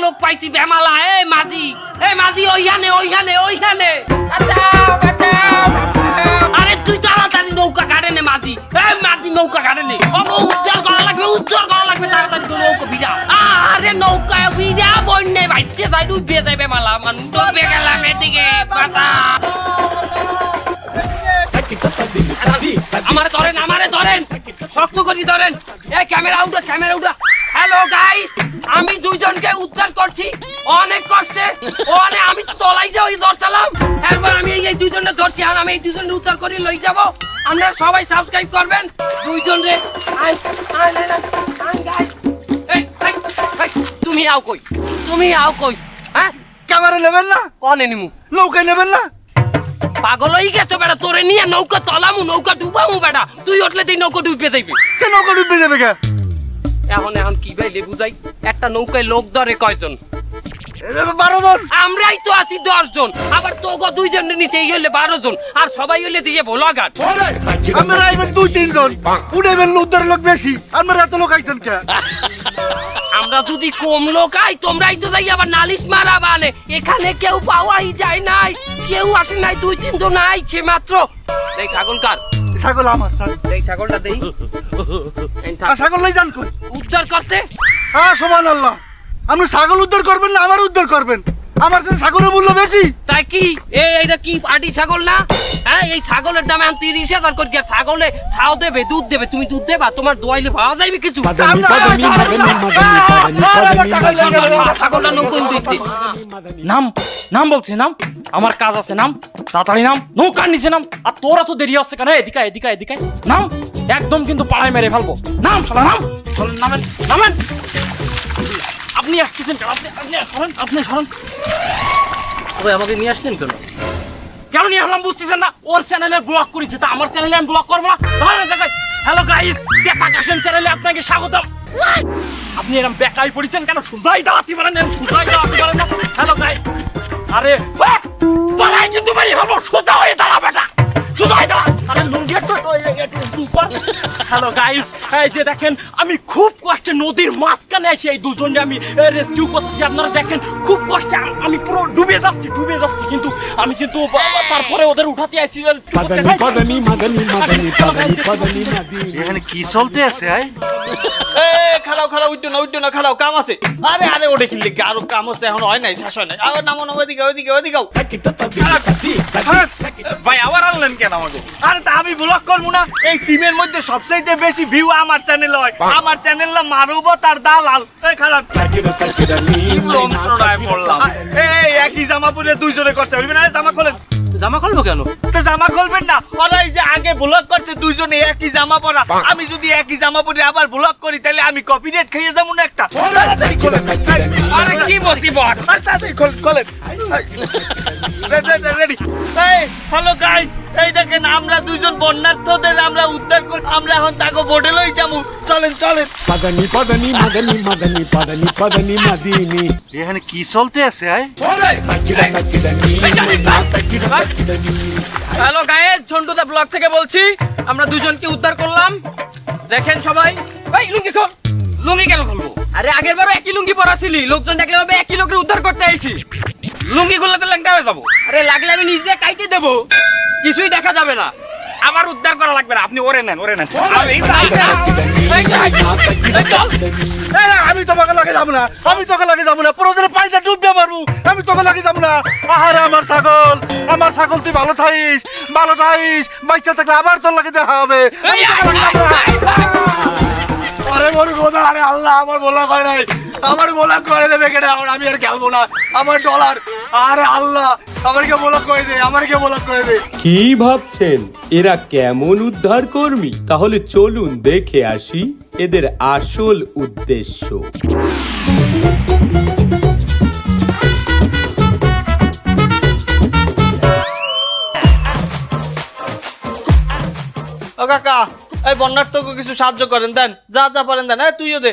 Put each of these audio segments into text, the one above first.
লোক পাইছি বেমালা। এই মাঝি ওইখানে। আরে তুই তাড়াতাড়ি নৌকা কাটে নে মাঝি। এই মাঝি নৌকা কাটে নে, উদ্ধার করা লাগবে তাড়াতাড়ি তো নৌকা ভিড়া। আরে নৌকা ভিড়া বন্যে ভাইছে যাই ডুবে যাবে মালা মানুষ ডুবে গেলাম এদিকে বাঁচা। আমারে ধরেন শক্ত করে ধরেন। এই ক্যামেরা উঠা। হ্যালো গাইস, আমি দুইজনকে উদ্ধার করছি অনেক কষ্টে। আমি তো তলাই যাই ওই দরসালাম, এরপর আমি এই দুইজনকে ধরছি। আর আমি এই দুইজনকে উদ্ধার করে লই যাব। আপনারা সবাই সাবস্ক্রাইব করবেন দুইজন রে। গাইস তুমি আও কই হ্যাঁ? ক্যামেরা নেবেন না? কনে নিমু? নৌকায় নেবেন না? পাগল হয়ে গেছো বেটা, তোরে নিয়ে নৌকা তলামু, নৌকা ডুবামু বেটা। তুই উঠলে তুই নৌকা ডুবে যাইবি। কে নৌকা ডুবে যাবে কে? এখন কি ভাই বুঝাই, একটা নৌকায় লোক ধরে কয়জন? 12 জন। আমরাই তো আছি 10 জন, আবার তোগো দুইজনের নিচে হইলে 12 জন, আর সবাই হইলে দিয়ে ভোলাঘাট। আমরা আইবেন 2-3 জন, উঠেবেন উদ্ধার লোক বেশি। আমরা এত লোক আইছেন কে? আমরা যদি কম লোক আই, তোমরাই তো যাই আবার নালিশ মারা বানে। এখানে কেউ পাওয়াই যায় নাই, কেউ আসে নাই, 2-3 জন আইছে মাত্র। এই ছাগল কার? ছাগল আমার। এই ছাগলটা দেই। ছাগল লই যান কই? উদ্ধার করতে। হ্যাঁ সুবহানাল্লাহ। আপনি ছাগল উদ্ধার করবেন না আমার উদ্ধার করবেন? আমার কাছে ছাগলের মূল্য বেশি। তাই কি এইটা কি পাটি ছাগল না? হ্যাঁ, এই ছাগলের দাম এখন 30,000 করে। ছাগলে ছাও দেবে, দুধ দেবে, তুমি দুধ দেবা? তোমার দোয়াইলে পাওয়া যাবে কিছু? ছাগলটা নৌকন দিতে নাম বলছি, নাম। আমার কাজ আছে, নাম তাড়াতাড়ি নাম। নৌকার নিচে নাম। আর তোরা তো দেরি হচ্ছে কেন? এদিকে নাম। একদম কিন্তু পাড়ায় মেরে ফেলবো। নাম শালা, নাম। নামেন। আপনি আসতেছেন কেন? আপনি সরেন। ভাই আমাকে নিয়ে আসছেন কেন? কেন নিয়ে আসলাম বুঝতেছেন না? ওর চ্যানেলে ব্লগ করেছে, তা আমার চ্যানেলে আমি ব্লগ করবো না? হ্যালো গাইস, চেতাকাশেন চ্যানেলে আপনাকে স্বাগতম। আপনি এরকম বেকাই পড়েছেন কেন? সুজাই দাঁড়াতে পারেন না? হ্যালো গাইস, আরে পালাই কিন্তু মেরে ফেলবো। সোজা হয়ে দাঁড়া বেটা, সোজা হয়ে দাঁড়া। আরে লুঙ্গি একটু সুপার। হ্যালো গাইস, এই যে দেখেন আমি খুব কষ্টে নদীর মাঝখানে এসে এই দুজনকে আমি রেস্কিউ করতেছি। আপনারা দেখেন খুব কষ্টে আমি পুরো ডুবে যাচ্ছি, কিন্তু আমি কিন্তু তারপরে ওদের উঠাতে আইছি। এখানে কি চলতে আছে? খালাও উঠো না খালাও, কাম আছে। আরে ওটা কিনলে আরো কাম আছে, এখন হয় নাই, শেষ হয় নাই। আবার নামো ওদিকে। ভাই আবার আনলেন কেন আমাকে? আরে তা আমি ব্লগ করবো না? এই টিমের মধ্যে সবচেয়ে বেশি ভিউ আমার চ্যানেল হয়। আমার চ্যানেল না মারুবতার দালাল। এই খারাপ যন্ত্রণায় পড়লাম। এই একই জামা পরে দুইজনে করছে, হইবে না? জামা খোলেন। জামা খুলবো কেন? তো জামা খুলবেন না? ওরাই যে আগে ব্লগ করছে দুইজনে একই জামা পরা। আমি যদি একই জামা পরে আবার ব্লগ করি তাহলে আমি কপিরাইট খাইয়ে যাবো না একটা? আরে কি মুসিবত! তাড়াতাড়ি খোলেন। রেডি। এই হ্যালো গাইস, এই দেখেন আমরা দুইজন বন্যার্থদের আমরা উদ্ধার করে আমরা এখন তাকে বোটে লই যাবো। চলেন। এখানে কি চলতে আছে? হ্যালো গাইস, ঝন্টুদা ব্লগ থেকে বলছি। আমরা দুজনকে উদ্ধার করলাম, দেখেন সবাই। ভাই লুঙ্গি খোল। লুঙ্গি কেন খুলবো? আরে আগের বারও একই লুঙ্গি পরা ছিলি, লোকজন দেখলে ভাবে একই লোকের উদ্ধার করতে আইছি। লুঙ্গি খুললে তো ল্যাংটা হয়ে যাবো। আরে লাগলে আমি নিজ দিয়ে কাইতে দেবো, কিছুই দেখা যাবে না। আমার উদ্ধার করা লাগবে না, আপনি ওরে নেন। আমি তোমাকে লাগে যাবো না। প্রয়োজনে পানিতে ডুববে মারবো। আমি তোকে লাগে যাবো না। আহারে আমার ছাগল তুই ভালো থাইস। বাচ্চা থাকলে আবার তোর লাগে দেখা হবে। আরে মরু গোদা, আরে আল্লাহ আমার বলা করে নাই। আমার বলা করে দেবে কেটে, আমি আর খেলবো না। আমার ডলার, আরে আল্লাহ আমাকে বলা করে দে। কি ভাবছেন এরা কেমন উদ্ধার কর্মী? তাহলে চলুন দেখে আসি এদের আসল উদ্দেশ্য। ও কাকা, এই বন্যার্থকে কিছু সাহায্য করেন, দেন যা পারেন দেন। তুইও দে।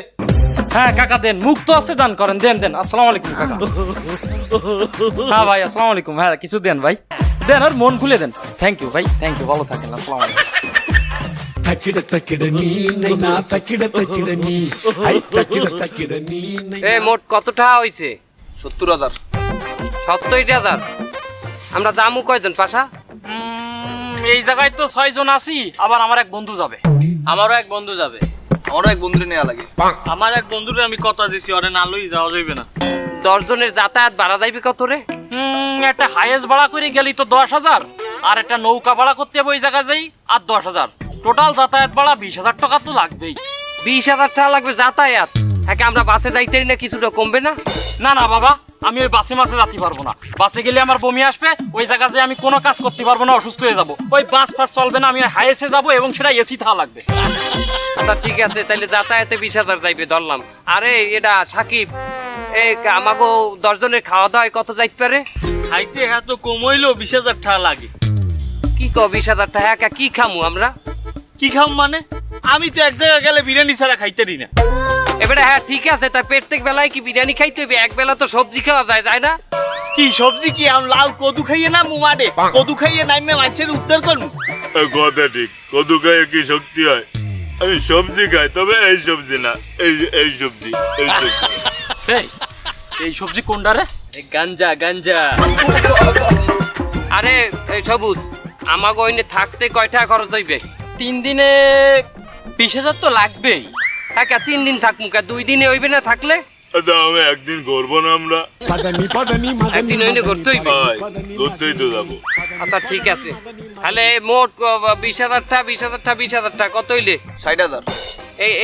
হ্যাঁ কাকা দেন, মুক্ত আছে দান করেন, দেন। আসসালামু আলাইকুম কাকা। হ্যাঁ ভাই আসসালামু আলাইকুম। হ্যাঁ কিছু দেন ভাই, দেন আর মন খুলে দেন। থ্যাংক ইউ ভাই, থ্যাংক ইউ, ভালো থাকেন। আসসালামু আলাইকুম। এ মোট কত টাকা হইছে? 70,000। 70,000। আমরা যামু কয়জন পাশা? এই জায়গায় তো 6 জন আছি, আবার আমার এক বন্ধু যাবে। আমারও এক বন্ধু যাবে, আমারও এক বন্ধুরে নেওয়া লাগে। আমার এক বন্ধুরে আমি কথা দিছি ওরে না লই যাওয়া যাইবে না। 10 জনের যাতায়াত ভাড়া যাইবে কত রে? একটা হাইয়েস্ট ভাড়া করে গেলি তো 10,000, আর একটা নৌকা ভাড়া করতে হবে ওই জায়গায় যাই আর 10,000। টোটাল যাতায়াত ভাড়া 20,000 টাকা তো লাগবেই। 20,000 টাকা লাগবে যাতায়াত? হ্যাঁ, আমরা বাসে যাইতেই না, কিছুটা কমবে না? না না বাবা, আমি ওই বাসে মাসে যেতে পারবো না। বাসে গেলে আমার বমি আসবে, ওই জায়গায় যে আমি কোনো কাজ করতে পারবো না, অসুস্থ হয়ে যাবো। ওই বাস ফাস চলবে না, আমি হাইয়েস্টে যাবো এবং সেটা এসি থাকা লাগবে। আচ্ছা ঠিক আছে, তাইলে যাতায়াতে 20,000 যাইবে ধরলাম। আরে এটা সাকিব, এই আমাগো 10 জনের খাওয়া দাওয়ায় কত যাইতে পারে? খাইতে হ্যাঁ তো কম হইলো 20,000 টাকা লাগে। কি কো 20,000 টাকা? কি খামু আমরা? কি খাম মানে? আমি তো এক জায়গায় গেলে বিরিয়ানি ছাড়া খাইতে দিই না। এবারে হ্যাঁ ঠিক আছে, তাই প্রত্যেক বেলায় কি বিরিয়ানি খাইতে হবে? এক বেলা তো সবজি খাওয়া যায়, তাই না? কি সবজি কি আম লাউ কদু খাইয়ে না মুমাডে কদু খাইয়ে নাইমে মানুষের উদ্ধার করবো? কথা ঠিক, কদু খাইয়ে কি শক্তি হয়? আমি সবজি খাই, তবে এই সবজি না, এই সবজি। এই সবজি কোনটা রে? গাঞ্জা গাঞ্জা। আরে এই সবুজ, আমাগো ওইনে থাকতে কয়টা খরচ হইবে? 3 দিনে 20,000 তো লাগবেই। হ্যাঁ, 3 দিন থাকমু, 2 দিনে হইবে না থাকলে? আমি একদিন ঘুরবো না আমরা? একদিন হইলে ঘুরতে হইবে। ঘুরতেই তো যাবো। আচ্ছা ঠিক আছে, তাহলে মোট 20,000 টাকা 20,000 টাকা কত হইলে? 60,000।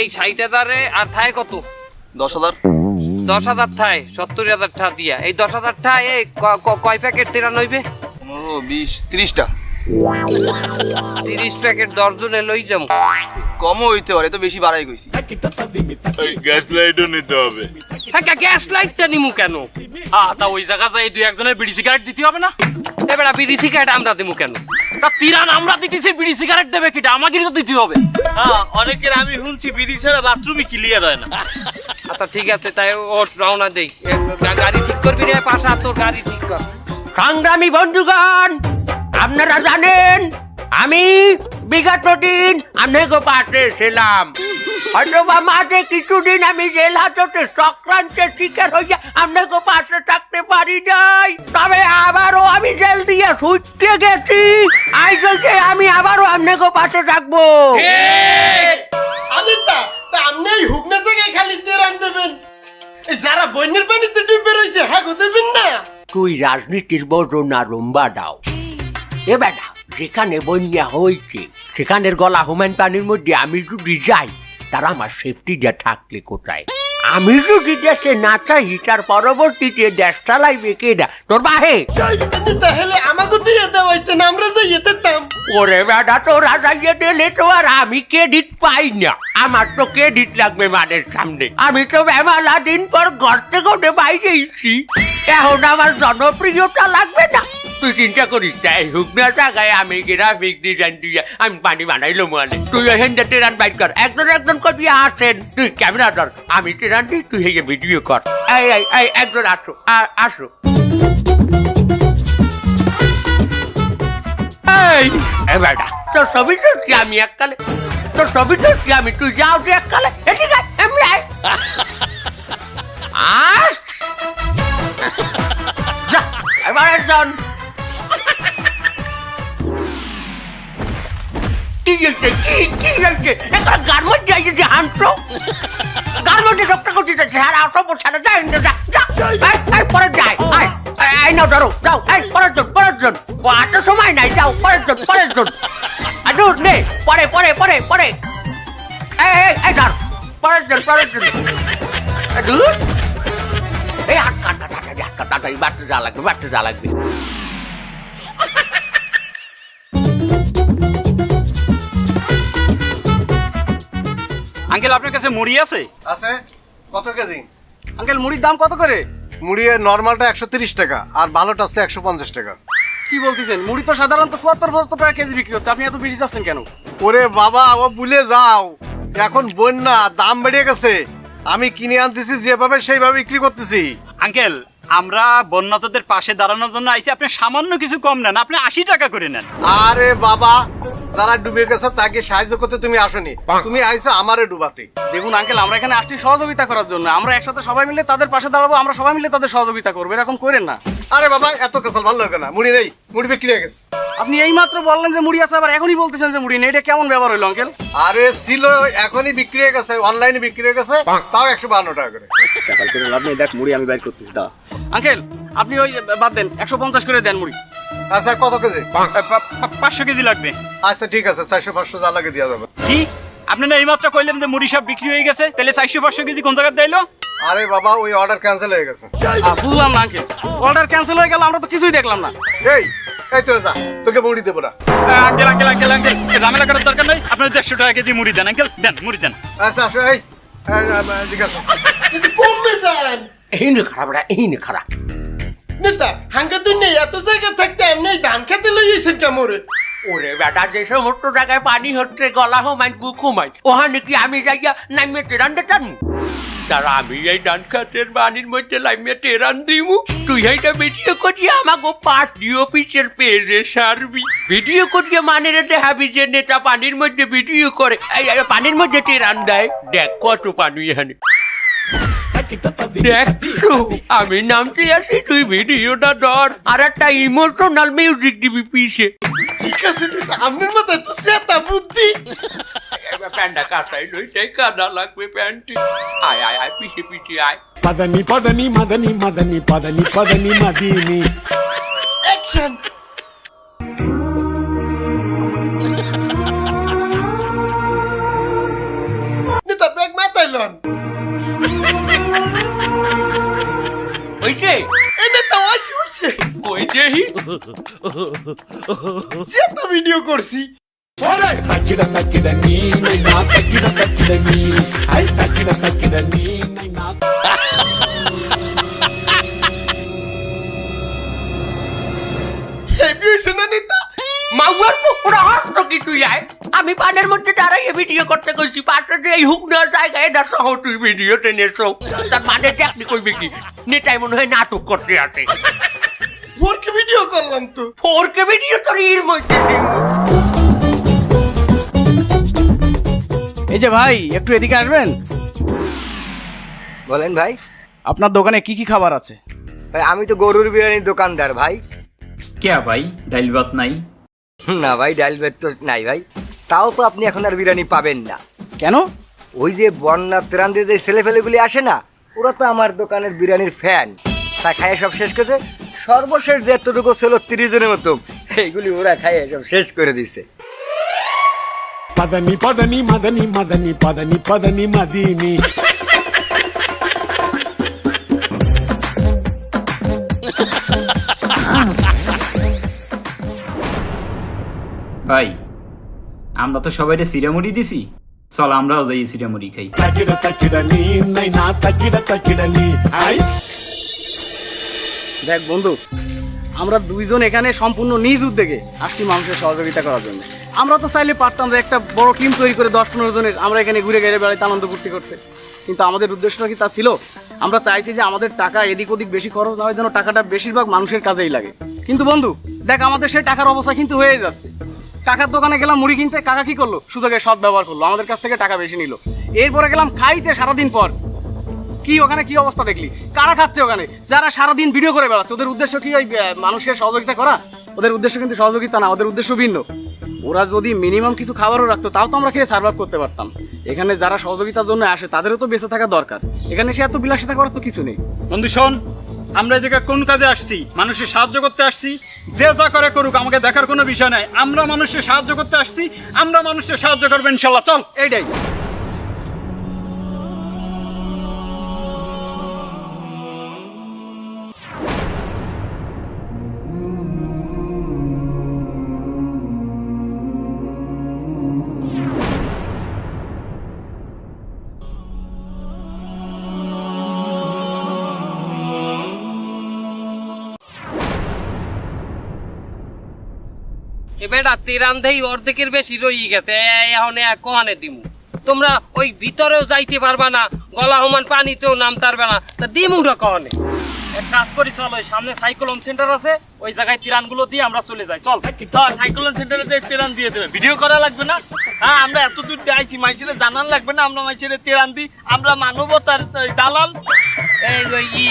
এই 60,000 আর থায় কত? 10,000। 10,000 থায় 70,000 টাকা দিয়া। এই 10,000 টাকা কয় প্যাকেট তেরা নইবে? 15, 20, 30টা। 30 প্যাকেট 10 জনে লই যাবো। কমও হইতে পারে, তো বেশি বাড়াই কইছি। গ্যাস লাইটও নিতে হবে। হ্যাঁ, গ্যাস লাইটটা নিমু কেন? তা ওই জায়গা যাই 2-1 বিড়ি সিগারেট দিতে হবে না? এবার বিড়ি সিগারেট আমরা দিমু কেন? তা তিরান আমরা দিতেছি, বিড়ি সিগারেট দেবে কিটা? আমাকে তো দিতে হবে। হ্যাঁ, অনেকের আমি শুনছি বিড়ি ছাড়া বাথরুমই ক্লিয়ার হয় না। আচ্ছা ঠিক আছে, তাই ও রওনা দেই। গাড়ি ঠিক করবি রে পাশা, তোর গাড়ি ঠিক কর। সংগ্রামী বন্ধুগণ, আপনারা জানেন আমি বিগত দিন আপনাকে পাশে ছিলাম। অথবা মাঝে কিছুদিন আমি জেল হাজতে চক্রান্তের শিকার হইয়া আপনাকে পাশে থাকতে পারি নাই। তবে আবারও আমি জেল দিয়ে ছুটতে গেছি। আজ হইতে আমি আবারও আপনাকে পাশে থাকবো। আমি তা আপনি এই হুকনা জায়গায় খালি দিয়ে রান দেবেন? যারা বন্যের পানিতে ডুবে রয়েছে হ্যাঁ দেবেন না? তুই রাজনীতির বোঝো না রুম্বা দাও। এ বেটা, যেখানে বন্যা হয়েছে সেখানের গলা হুমায়ুন পানির মধ্যে আমি যদি যাই, তারা আমার সেফটি দিয়ে থাকলে কোথায়? আমি যদি দেশে না চাই, তার পরবর্তীতে দেশ চালাইবে কেডা? তোর বাহে। তাহলে আমাকে দিয়ে দেওয়াইতেন, আমরা যাইয়ে দিতাম। ওরে বেটা, তোরা যাইয়ে দিলে তো আর আমি ক্রেডিট পাই না। আমার তো ক্রেডিট লাগবে মানের সামনে। আমি তো মেলা দিন পর ঘর থেকে বাইরে এসেছি, এখন আমার জনপ্রিয়তা লাগবে না। তুই চিন্তা করিস না, এই হুকনা জায়গায় আমি গ্রাফিক ডিজাইন দিয়ে আমি পানি বানাইলো মানে। তুই এখান থেকে ট্রেন বাইট কর, একজন করবি আসেন। তুই ক্যামেরা ধর, আমি ট্রেন দিই, তুই এই ভিডিও কর। এই একজন আসো আসো। এই বেটা, তোর ছবি তুলছি আমি এককালে, তোর ছবি তুলছি আমি, তুই যাও তুই এককালে। ঠিক আছে, এমনি আস যা এবার একজন। কি হয়েছে? কি হয়েছে? একটা গার্মেন্ট যাইছে হাঁটছো, গার্মেন্টে রক্ত করতে সারা অসম্ভ সারা যায় পরে যায়। এই নাও ধরো, যাও। এই পরের জন এত সময় নাই, যাও পরের জন। নে পরে পরে পরে পরে এই ধর পরের জন। এই হাত কাটা বাড়তে যা লাগবে। আঙ্কেল, আপনার কাছে মুড়ি আছে? আছে। কত কেজি? আঙ্কেল, মুড়ির দাম কত করে? মুড়িয়ে নর্মালটা 130 টাকা আর ভালোটা আছে 150 টাকা। কি বলতেছেন? মুড়ি তো সাধারণত 74-75 টাকা কেজি বিক্রি হচ্ছে, আপনি এত বেশি যাচ্ছেন কেন? ওরে বাবা, ও ভুলে যাও, এখন বন্যা, দাম বেড়ে গেছে। আমি কিনে আনতেছি যেভাবে সেইভাবে বিক্রি করতেছি। আঙ্কেল, আমরা বন্যাতদের পাশে দাঁড়ানোর জন্য আইছি, আপনি সামান্য কিছু কম নেন, আপনি 80 টাকা করে নেন। আরে বাবা, যারা ডুবে গেছে তাকে সাহায্য করতে তুমি আসনি, তুমি আইছো আমারে ডুবাতে। দেখুন আঙ্কেল, আমরা এখানে আসছি সহযোগিতা করার জন্য। আমরা একসাথে সবাই মিলে তাদের পাশে দাঁড়াবো, আমরা সবাই মিলে তাদের সহযোগিতা করবো, এরকম করেন না। আরে বাবা এত কেসাল ভালো লাগে না, মুড়ি নেই, মুড়ি বিক্রি হয়ে গেছে। আপনি এই মাত্র বললেন যে মুড়ি আছে, আবার এখনই বলতেছেন যে মুড়ি নেই, এটা কেমন ব্যবহার হলো আঙ্কেল? আরে ছিল, এখনই বিক্রি হয়ে গেছে, অনলাইনে বিক্রি হয়ে গেছে, তাও 152 টাকা করে। টাকাল করে লাভ নেই, দেখ মুড়ি আমি বাইর করতেছি। দা আঙ্কেল, আপনি ওই বাদ দেন, 150 করে দেন মুড়ি। আচ্ছা কত কেজি? 500 কেজি লাগবে। আচ্ছা ঠিক আছে, 400-500 যা লাগে দেওয়া যাবে। কি আপনি না এইমাত্র কইলেন যে মুড়ি সব বিক্রি হয়ে গেছে, তাহলে 400-500 কেজি কোন জায়গায় দিলো? আরে বাবা ওই অর্ডার ক্যান্সেল হয়ে গেছে। বুঝলাম না আঙ্কেল, অর্ডার ক্যান্সেল হয়ে গেল, আমরা তো কিছুই দেখলাম না। এই এই তোরা যা, তোকে মুড়ি দেবো না। আঙ্কেল আঙ্কেল আঙ্কেল আঙ্কেল ঝামেলা করার দরকার নাই, আপনার 150 টাকা কেজি মুড়ি দেন আঙ্কেল, দেন মুড়ি দেন। আচ্ছা আসো, এই জিজ্ঞাসা কিন্তু কমবে যান। এই নে খারাপ রা, এই নে খারাপ। নেতা হাঙ্গা তুই নেই, এত জায়গা থাকতে এমনি ধান খেতে লইয়েছেন কেমরে? ওরে বেটা, যে সমস্ত জায়গায় পানি হচ্ছে, গলা হোমাই বুক হোমাই, ওখানে কি আমি যাইয়া নামিয়ে টেরান দিতাম? তারা আমি এই ধান খাতের পানির মধ্যে নামিয়ে টেরান দিমু, তুই এইটা ভিডিও করিয়ে আমাকে পার্টি অফিসের পেজে সারবি। ভিডিও করিয়ে মানে রে দেখাবি যে নেতা পানির মধ্যে ভিডিও করে, এই পানির মধ্যে টেরান দেয়। দেখ কত পানি এখানে, দেখছো আমি নামতে আসি, তুই ভিডিওটা ধর আর একটা ইমোশনাল মিউজিক দিবি পিছে। ঠিক আছে নেতা, আপনার মাথায় তো সেটা বুদ্ধি। প্যান্টটা কাঁচাই নইটাই কাদা লাগবে প্যান্টটি। আয় আয় আয়, পিছে পিছে আয়। পদনি পদনি মদনি মদনি পদনি পদনি মদিনি। অ্যাকশন। নেতা ব্যাগ মাথায় লন। হইছে এই নেতা ওইছে ওইছে। কই দেহি সেটা ভিডিও করছি। ওরে তাকিরা তাকিরা নি নাই না, তাকিরা তাকিরা নি, আই তাকিরা তাকিরা নি নাই না। হেভি হইছে না নেতা? মাউয়ার পুকুরা হাসছো কি তুই? আয়, আমি পানের মধ্যে দাঁড়াইয়ে ভিডিও করতে কইছি, পাশে যে এই হুক নেওয়ার জায়গায় এটা সহ তুই ভিডিও টেনেছো, তার মানে দেখনি কইবে কি নেতাই মনে হয় নাটক করতে আছে। 4K ভিডিও করলাম তো। 4K ভিডিও তোর এর মধ্যে দিন। এই যে ভাই, একটু এদিকে আসবেন। বলেন ভাই। আপনার দোকানে কি কি খাবার আছে? ভাই আমি তো গরুর বিরিয়ানির দোকানদার ভাই। কে ভাই, ডাইল ভাত নাই? না ভাই, ডাল ভাত তো নাই ভাই। তাও তো আপনি এখন আর বিরিয়ানি পাবেন না। কেন? ওই যে বন্যা ত্রাণ দিয়ে যে ছেলেফেলেগুলি আসে না, ওরা তো আমার দোকানের বিরিয়ানির ফ্যান। তা খাইয়ে সব শেষ করেছে, সর্বশেষ যে এতটুকু ছিল 30 জনের মতো, এইগুলি ওরা খাইয়ে সব শেষ করে দিছে। পদনি পদনি মদনি মদনি পদনি পদনি মদিনি। ভাই আমরা তো সবাই সিরামুড়ি দিছি, চল আমরাও যাই সিরামুড়ি খাই। তাকিরা তাকিরা নি নাই না, তাকিরা তাকিরা নি, আই। দেখ বন্ধু, আমরা দুইজন এখানে সম্পূর্ণ নিজ উদ্যোগে আসছি মানুষের সহযোগিতা করার জন্য। আমরা তো চাইলে পারতাম যে একটা বড় টিম তৈরি করে 10-15 জনের আমরা এখানে ঘুরে ঘুরে বেড়াইতে, আনন্দ ফুর্তি করতে, কিন্তু আমাদের উদ্দেশ্যটা কি তা ছিল? আমরা চাইছি যে আমাদের টাকা এদিক ওদিক বেশি খরচ না হয়, যেন টাকাটা বেশিরভাগ মানুষের কাজেই লাগে। কিন্তু বন্ধু দেখ, আমাদের সেই টাকার অবস্থা কিন্তু হয়ে যাচ্ছে। কাকার দোকানে গেলাম মুড়ি কিনতে, কাকা কি করলো? সুযোগের সৎ ব্যবহার করলো, আমাদের কাছ থেকে টাকা বেশি নিল। এরপরে গেলাম খাইতে সারাদিন পর, কি ওখানে কি অবস্থা দেখলি? কারা খাচ্ছে ওখানে? যারা সারাদিন ভিডিও করে বেড়াচ্ছে। ওদের উদ্দেশ্য কি ওই মানুষকে সহযোগিতা করা? ওদের উদ্দেশ্য কিন্তু সহযোগিতা না, ওদের উদ্দেশ্য ভিন্ন। ওরা যদি মিনিমাম কিছু খাবারও রাখতো, তাও তো আমরা খেয়ে সার্ভাইভ করতে পারতাম। এখানে যারা সহযোগিতার জন্য আসে তাদেরও তো বেঁচে থাকা দরকার। এখানে সে এত বিলাসিতা করার তো কিছু নেই। বন্ধু শোন, আমরা এই জায়গায় কোন কাজে আসছি? মানুষের সাহায্য করতে আসছি। যে যা করে করুক, আমাকে দেখার কোনো বিষয় নাই। আমরা মানুষের সাহায্য করতে আসছি, আমরা মানুষের সাহায্য করবো ইনশাল্লাহ। চল। এইটাই। এবেটা তেরান্ধেই অর্ধেকের বেশি রই গেছে, এখন কোহানে দিমু? তোমরা ওই ভিতরেও যাইতে পারবা না, গলা হমান পানিতেও নামতে পারবে না, তা দিমুটা কোহানে? এক কাজ করি চল, ওই সামনে সাইক্লোন সেন্টার আছে, ওই জায়গায় তিরানগুলো দিয়ে আমরা চলে যাই। চল সাইক্লোন সেন্টারে যে তেরান দিয়ে দেবে, ভিডিও করা লাগবে না? হ্যাঁ, আমরা এত দূর দিয়ে আইছি, মাইছেরে জানান লাগবে না আমরা মাইছেরে তেরান দিই? আমরা মানবতার দালাল। এই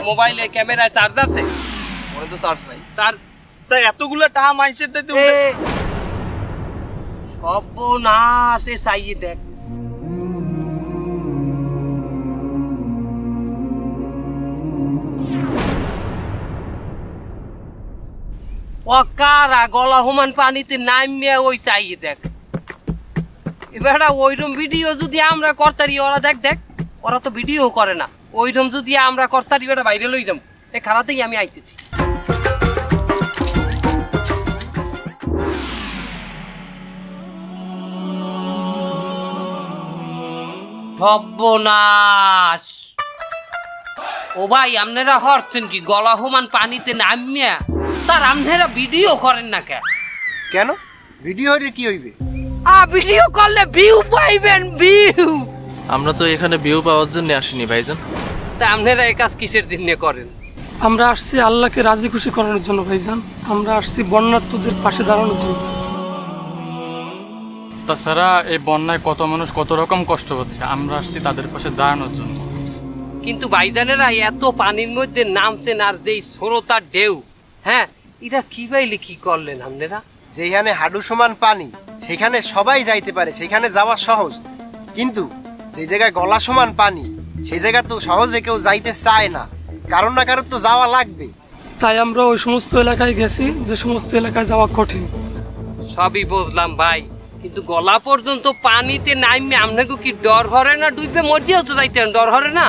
মোবাইলে ক্যামেরায় চার্জ আছে? মনে তো চার্জ নাই। চার্জ তাই এতগুলো টাকা মাইছের দিতে সর্বনাশ, এ চাইয়ে দেখ। কারা গলা হুমান পানিতে নামিয়ে ওই চাইয়ে দেখ। এবার ওইরকম ভিডিও যদি আমরা করতারি, ওরা দেখ দেখ, ওরা তো ভিডিও করে না, ওইরকম যদি আমরা করতারি বেটা বাইরে লই যাম। এ খারাতেই আমি আইতেছি। সর্বনাশ! ও ভাই, আপনারা হরছেন কি গলা হুমান পানিতে নামিয়া? তার আপনারা ভিডিও করেন না কেন? ভিডিও হইলে কি হইবে? ভিডিও করলে ভিউ পাইবেন, ভিউ। আমরা তো এখানে ভিউ পাওয়ার জন্য আসিনি ভাইজান। তা আপনারা এই কাজ কিসের জন্য করেন? আমরা আসছি আল্লাহকে রাজি খুশি করানোর জন্য ভাইজান। আমরা আসছি বন্যার্তদের পাশে দাঁড়ানোর জন্য। তাছাড়া এই বন্যায় কত মানুষ কত রকম কষ্ট হচ্ছে, আমরা আসছি তাদের পাশে দাঁড়ানোর জন্য। কিন্তু ভাইজানেরা এত পানির মধ্যে নামছেন, আর যেই স্রোতার ঢেউ, হ্যাঁ, এটা কি পাইলে কি করলেন আপনারা? যেখানে হাডু সমান পানি সেখানে সবাই যাইতে পারে, সেখানে যাওয়া সহজ। কিন্তু যে জায়গায় গলা সমান পানি সেই জায়গা তো সহজে কেউ যাইতে চায় না, কারণ না কারণ তো যাওয়া লাগবে। তাই আমরা ওই সমস্ত এলাকায় গেছি যে সমস্ত এলাকায় যাওয়া কঠিন। সবই বুঝলাম ভাই, কিন্তু গলা পর্যন্ত পানিতে নামে আপনাকে কি ডর হরে না? ডুবে মরিয়াও তো যাইতেন, ডর হরে না?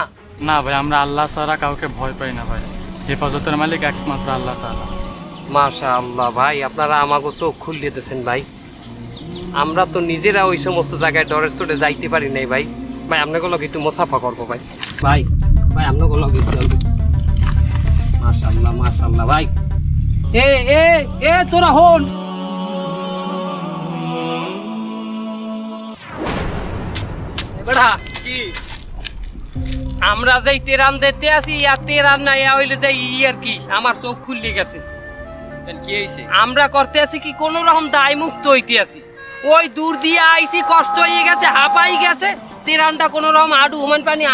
না ভাই, আমরা আল্লাহ ছাড়া কাউকে ভয় পাই না ভাই। হেফাজতের মালিক একমাত্র আল্লাহ তাআলা। মাশাআল্লাহ ভাই, আপনারা আমাকে চোখ খুলিয়ে দিয়েছেন ভাই। আমরা তো নিজেরা ওই সমস্ত জায়গায় ডরের চোটে যাইতে পারি নাই ভাই। ভাই আপনাকে লোক একটু মোছাফা করবো ভাই। ভাই ভাই আপনাকে লোক একটু, মাশাআল্লাহ মাশাআল্লাহ ভাই। এ এ এ তোরা হন, বেটা কি আমরা যাই তেরান দিতে আসি, আর তেরান নাই হইলে যাই আর কি, আমার চোখ খুললে গেছে। কি হয়েছে? আমরা করতে আছি কি কোন রকম দায় মুক্ত হইতে আছি, ওই দূর দিয়ে আইছি, কষ্ট হয়ে গেছে, হাঁপাই গেছে, তেরানটা কোন রকম আডু হুমান পানি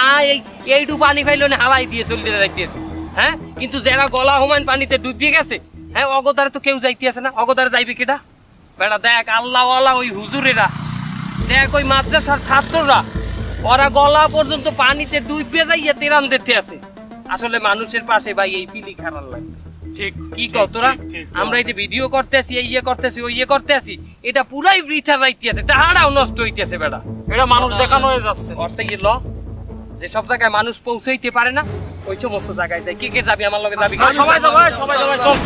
এইটু পানি ফাইল হালাই দিয়ে চলতে যাইতেছি। হ্যাঁ, কিন্তু যারা গলা হুমান পানিতে ডুবিয়ে গেছে, হ্যাঁ, অগদারে তো কেউ যাইতে আছে না, অগদারে যাইবে কেটা? বেটা দেখ, আল্লাহওয়ালা ওই হুজুরেরা, দেখ ওই মাদ্রাসার ছাত্ররা, ওরা গলা পর্যন্ত পানিতে ডুবিয়ে যাইয়া তেরান দিতে আছে। আসলে মানুষের পাশে ভাই এই পিলি খারাপ লাগে। ঠিক কি কও তোরা? আমরা এই যে ভিডিও করতে আছি, এই ইয়ে করতেছি, ওই ইয়ে করতে আছি, এটা পুরাই বৃথা যাইতে আছে, টাহাড়াও নষ্ট হইতেছে বেটা। এটা মানুষ দেখানো হয়ে যাচ্ছে। অর্থে কি ল, যে সব জায়গায় মানুষ পৌঁছাইতে পারে না, ওই সমস্ত জায়গায় যাই। কে কে যাবি আমার লগে? যাবি? সবাই যাবে, সবাই যাবে, চল।